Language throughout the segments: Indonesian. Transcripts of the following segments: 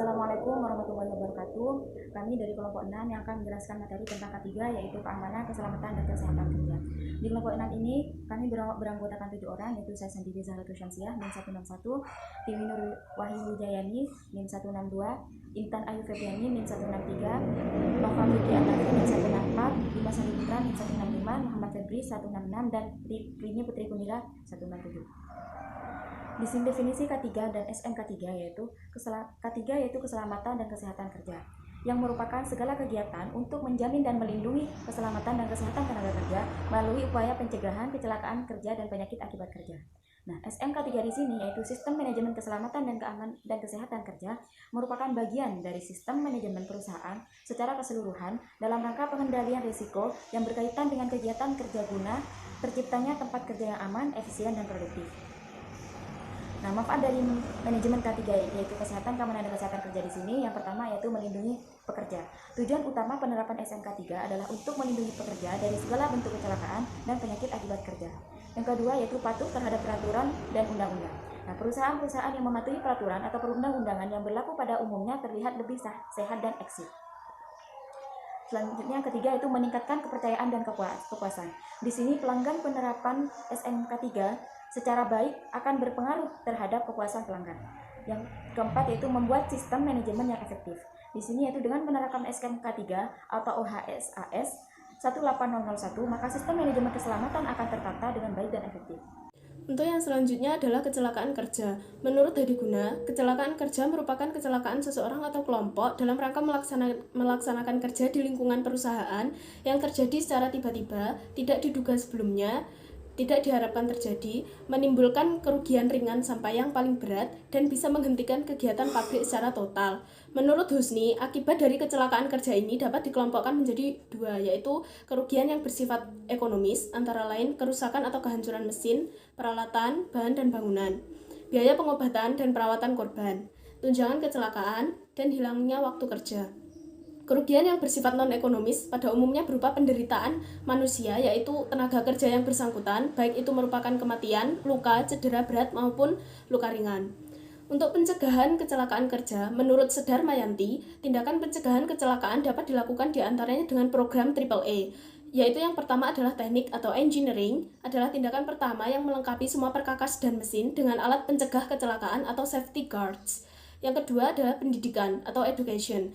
Assalamualaikum warahmatullahi wabarakatuh. Kami dari kelompok 6 yang akan menjelaskan materi tentang K3, yaitu keamanan, keselamatan, dan kesehatan kerja. Di kelompok 6 ini, kami beranggotakan 7 orang, yaitu saya sendiri Zahratul Syamsiah, NIM 161, Tiwi Nur Wahyu Wijayani, NIM 162, Intan Ayu Febriani, NIM 163, Nova Vicky Andafi, NIM 164, Dimas Andi Putra, NIM 165, Muhammad Febri, 166, dan Rini Putri Kunira, 167. Di definisi K3 dan SMK3 yaitu K3 yaitu keselamatan dan kesehatan kerja, yang merupakan segala kegiatan untuk menjamin dan melindungi keselamatan dan kesehatan tenaga kerja melalui upaya pencegahan kecelakaan kerja dan penyakit akibat kerja. Nah, SMK3 di sini yaitu Sistem Manajemen Keselamatan dan Keamanan dan Kesehatan Kerja, merupakan bagian dari sistem manajemen perusahaan secara keseluruhan dalam rangka pengendalian risiko yang berkaitan dengan kegiatan kerja guna terciptanya tempat kerja yang aman, efisien, dan produktif. Nah, manfaat dari manajemen K3 yaitu kesehatan, keamanan, dan kesehatan kerja di sini yang pertama yaitu melindungi pekerja. Tujuan utama penerapan SMK3 adalah untuk melindungi pekerja dari segala bentuk kecelakaan dan penyakit akibat kerja. Yang kedua yaitu patuh terhadap peraturan dan undang-undang. Nah, perusahaan-perusahaan yang mematuhi peraturan atau perundang-undangan yang berlaku pada umumnya terlihat lebih sehat dan eksis. Selanjutnya yang ketiga itu meningkatkan kepercayaan dan kepuasan. Di sini pelanggan penerapan SMK3 secara baik akan berpengaruh terhadap kepuasan pelanggan. Yang keempat yaitu membuat sistem manajemen yang efektif. Di sini yaitu dengan menerapkan SMK3 atau OHSAS 18001, maka sistem manajemen keselamatan akan tertata dengan baik dan efektif. Untuk yang selanjutnya adalah kecelakaan kerja. Menurut Hadiguna, kecelakaan kerja merupakan kecelakaan seseorang atau kelompok dalam rangka melaksanakan kerja di lingkungan perusahaan yang terjadi secara tiba-tiba, tidak diduga sebelumnya, tidak diharapkan terjadi, menimbulkan kerugian ringan sampai yang paling berat, dan bisa menghentikan kegiatan pabrik secara total. Menurut Husni, akibat dari kecelakaan kerja ini dapat dikelompokkan menjadi dua, yaitu kerugian yang bersifat ekonomis, antara lain kerusakan atau kehancuran mesin, peralatan, bahan, dan bangunan, biaya pengobatan dan perawatan korban, tunjangan kecelakaan, dan hilangnya waktu kerja. Kerugian yang bersifat non-ekonomis pada umumnya berupa penderitaan manusia, yaitu tenaga kerja yang bersangkutan, baik itu merupakan kematian, luka, cedera berat, maupun luka ringan. Untuk pencegahan kecelakaan kerja, menurut Sedar Mayanti, tindakan pencegahan kecelakaan dapat dilakukan diantaranya dengan program AAA, yaitu yang pertama adalah teknik atau engineering, adalah tindakan pertama yang melengkapi semua perkakas dan mesin dengan alat pencegah kecelakaan atau safety guards. Yang kedua adalah pendidikan atau education,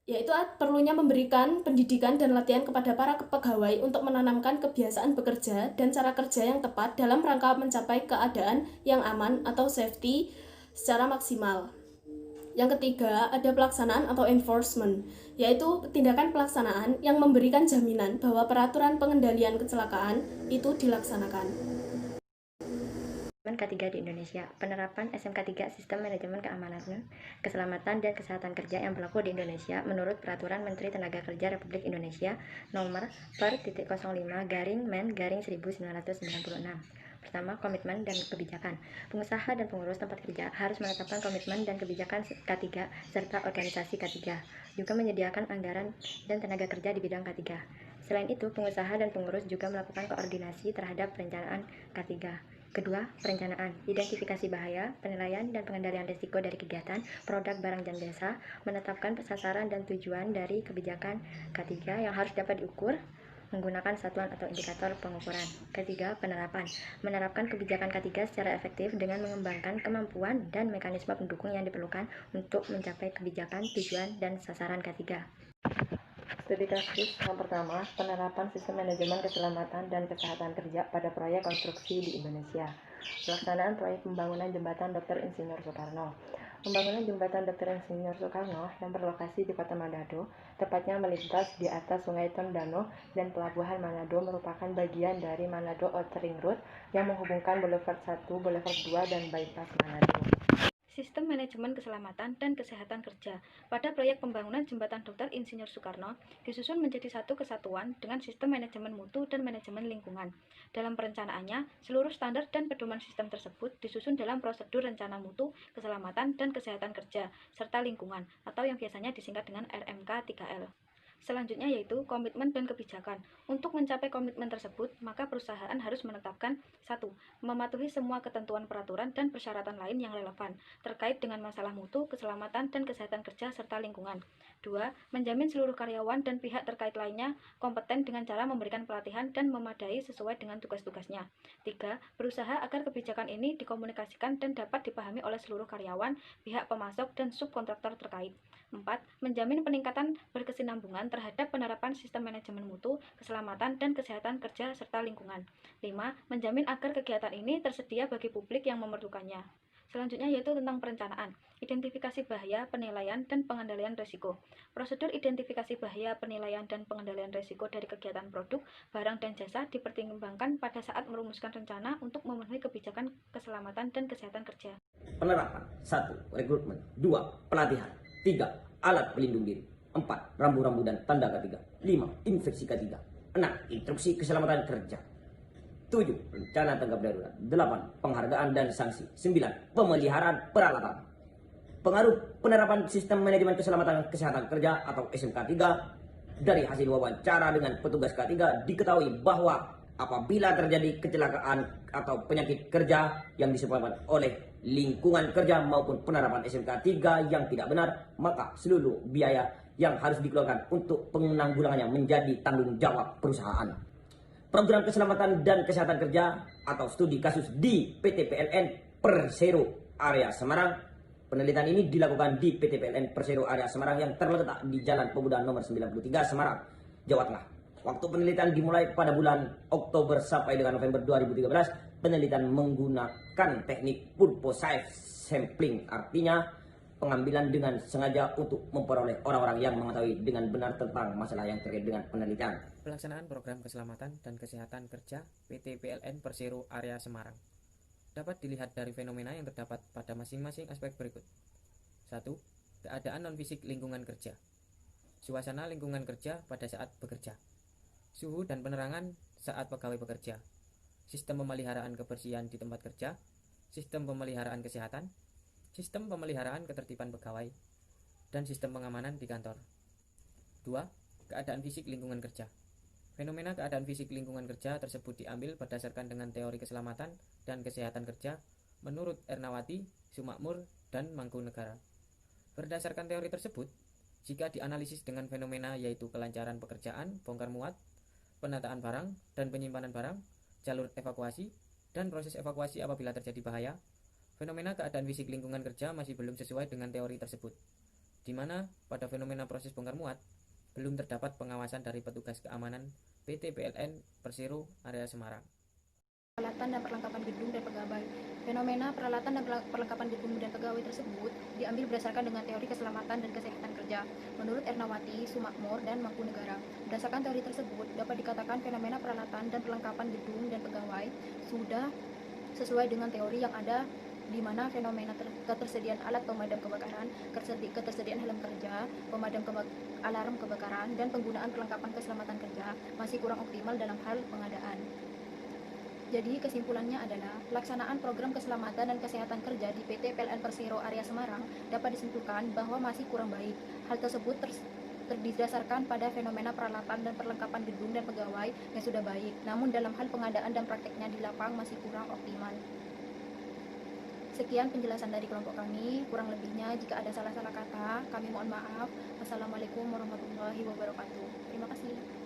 yaitu perlunya memberikan pendidikan dan latihan kepada para pegawai untuk menanamkan kebiasaan bekerja dan cara kerja yang tepat dalam rangka mencapai keadaan yang aman atau safety secara maksimal. Yang ketiga, ada pelaksanaan atau enforcement, yaitu tindakan pelaksanaan yang memberikan jaminan bahwa peraturan pengendalian kecelakaan itu dilaksanakan. K3 di Indonesia. Penerapan SMK3 Sistem Manajemen Keamanan, Keselamatan, dan Kesehatan Kerja yang berlaku di Indonesia menurut Peraturan Menteri Tenaga Kerja Republik Indonesia Nomor per.05-Men-1996. Pertama, komitmen dan kebijakan. Pengusaha dan pengurus tempat kerja harus menetapkan komitmen dan kebijakan K3 serta organisasi K3, juga menyediakan anggaran dan tenaga kerja di bidang K3. Selain itu, pengusaha dan pengurus juga melakukan koordinasi terhadap perencanaan K3. Kedua, perencanaan, identifikasi bahaya, penilaian, dan pengendalian risiko dari kegiatan, produk, barang, dan jasa, menetapkan sasaran dan tujuan dari kebijakan K3 yang harus dapat diukur menggunakan satuan atau indikator pengukuran. Ketiga, penerapan, menerapkan kebijakan K3 secara efektif dengan mengembangkan kemampuan dan mekanisme pendukung yang diperlukan untuk mencapai kebijakan, tujuan, dan sasaran K3. Studi kasus yang pertama, penerapan sistem manajemen keselamatan dan kesehatan kerja pada proyek konstruksi di Indonesia. Pelaksanaan proyek pembangunan jembatan Dr. Insinyur Soekarno. Pembangunan jembatan Dr. Insinyur Soekarno yang berlokasi di Kota Manado, tepatnya melintas di atas Sungai Tondano dan Pelabuhan Manado, merupakan bagian dari Manado Outer Ring Road yang menghubungkan Boulevard 1, Boulevard 2, dan Bypass Manado. Sistem Manajemen Keselamatan dan Kesehatan Kerja pada proyek pembangunan jembatan Dr. Insinyur Soekarno disusun menjadi satu kesatuan dengan sistem manajemen mutu dan manajemen lingkungan. Dalam perencanaannya, seluruh standar dan pedoman sistem tersebut disusun dalam prosedur rencana mutu, keselamatan, dan kesehatan kerja, serta lingkungan, atau yang biasanya disingkat dengan RMK 3L. Selanjutnya yaitu komitmen dan kebijakan. Untuk mencapai komitmen tersebut, maka perusahaan harus menetapkan 1. Mematuhi semua ketentuan peraturan dan persyaratan lain yang relevan terkait dengan masalah mutu, keselamatan, dan kesehatan kerja serta lingkungan. 2. Menjamin seluruh karyawan dan pihak terkait lainnya kompeten dengan cara memberikan pelatihan dan memadai sesuai dengan tugas-tugasnya. 3. Berusaha agar kebijakan ini dikomunikasikan dan dapat dipahami oleh seluruh karyawan, pihak pemasok, dan subkontraktor terkait. 4. Menjamin peningkatan berkesinambungan terhadap penerapan sistem manajemen mutu, keselamatan, dan kesehatan kerja serta lingkungan. 5. Menjamin agar kegiatan ini tersedia bagi publik yang memerlukannya. Selanjutnya yaitu tentang perencanaan, identifikasi bahaya, penilaian, dan pengendalian risiko. Prosedur identifikasi bahaya, penilaian, dan pengendalian risiko dari kegiatan produk, barang, dan jasa dipertimbangkan pada saat merumuskan rencana untuk memenuhi kebijakan keselamatan dan kesehatan kerja. Penerapan 1. Rekrutmen 2. Pelatihan 3. Alat pelindung diri 4. Rambu-rambu dan tanda K3 5. Infeksi K3 6. Instruksi keselamatan kerja 7. Rencana tanggap darurat 8. Penghargaan dan sanksi 9. Pemeliharaan peralatan. Pengaruh penerapan sistem manajemen keselamatan kesehatan kerja atau SMK 3 dari hasil wawancara dengan petugas K3 diketahui bahwa apabila terjadi kecelakaan atau penyakit kerja yang disebabkan oleh lingkungan kerja maupun penerapan SMK 3 yang tidak benar, maka seluruh biaya yang harus dikeluarkan untuk penanggulangannya menjadi tanggung jawab perusahaan. Program keselamatan dan kesehatan kerja atau studi kasus di PT PLN Persero area Semarang. Penelitian ini dilakukan di PT PLN Persero area Semarang yang terletak di Jalan Pemuda nomor 93 Semarang, Jawa Tengah. Waktu penelitian dimulai pada bulan Oktober sampai dengan November 2013. Penelitian menggunakan teknik purposive sampling, artinya pengambilan dengan sengaja untuk memperoleh orang-orang yang mengetahui dengan benar tentang masalah yang terkait dengan penelitian. Pelaksanaan program keselamatan dan kesehatan kerja PT PLN Persero area Semarang dapat dilihat dari fenomena yang terdapat pada masing-masing aspek berikut. 1. Keadaan non-fisik lingkungan kerja. Suasana lingkungan kerja pada saat bekerja. Suhu dan penerangan saat pegawai bekerja. Sistem pemeliharaan kebersihan di tempat kerja, sistem pemeliharaan kesehatan, sistem pemeliharaan ketertiban pegawai, dan sistem pengamanan di kantor. 2. Keadaan fisik lingkungan kerja. Fenomena keadaan fisik lingkungan kerja tersebut diambil berdasarkan dengan teori keselamatan dan kesehatan kerja menurut Ernawati, Sumakmur, dan Mangkunegara. Berdasarkan teori tersebut, jika dianalisis dengan fenomena yaitu kelancaran pekerjaan, bongkar muat, penataan barang, dan penyimpanan barang, jalur evakuasi, dan proses evakuasi apabila terjadi bahaya, fenomena keadaan fisik lingkungan kerja masih belum sesuai dengan teori tersebut, di mana pada fenomena proses bongkar muat, belum terdapat pengawasan dari petugas keamanan PT PLN Persero area Semarang. Peralatan dan perlengkapan gedung dan pegawai. Fenomena peralatan dan perlengkapan gedung dan pegawai tersebut diambil berdasarkan dengan teori keselamatan dan kesehatan kerja menurut Ernawati, Sumakmur, dan Mangkunegara. Berdasarkan teori tersebut, dapat dikatakan fenomena peralatan dan perlengkapan gedung dan pegawai sudah sesuai dengan teori yang ada, di mana fenomena ketersediaan alat pemadam kebakaran, ketersediaan helm kerja, alarm kebakaran, dan penggunaan perlengkapan keselamatan kerja masih kurang optimal dalam hal pengadaan. Jadi kesimpulannya adalah pelaksanaan program keselamatan dan kesehatan kerja di PT PLN Persero area Semarang dapat disimpulkan bahwa masih kurang baik. Hal tersebut didasarkan pada fenomena peralatan dan perlengkapan gedung dan pegawai yang sudah baik, namun dalam hal pengadaan dan prakteknya di lapang masih kurang optimal. Sekian penjelasan dari kelompok kami, kurang lebihnya jika ada salah-salah kata, kami mohon maaf. Wassalamualaikum warahmatullahi wabarakatuh. Terima kasih.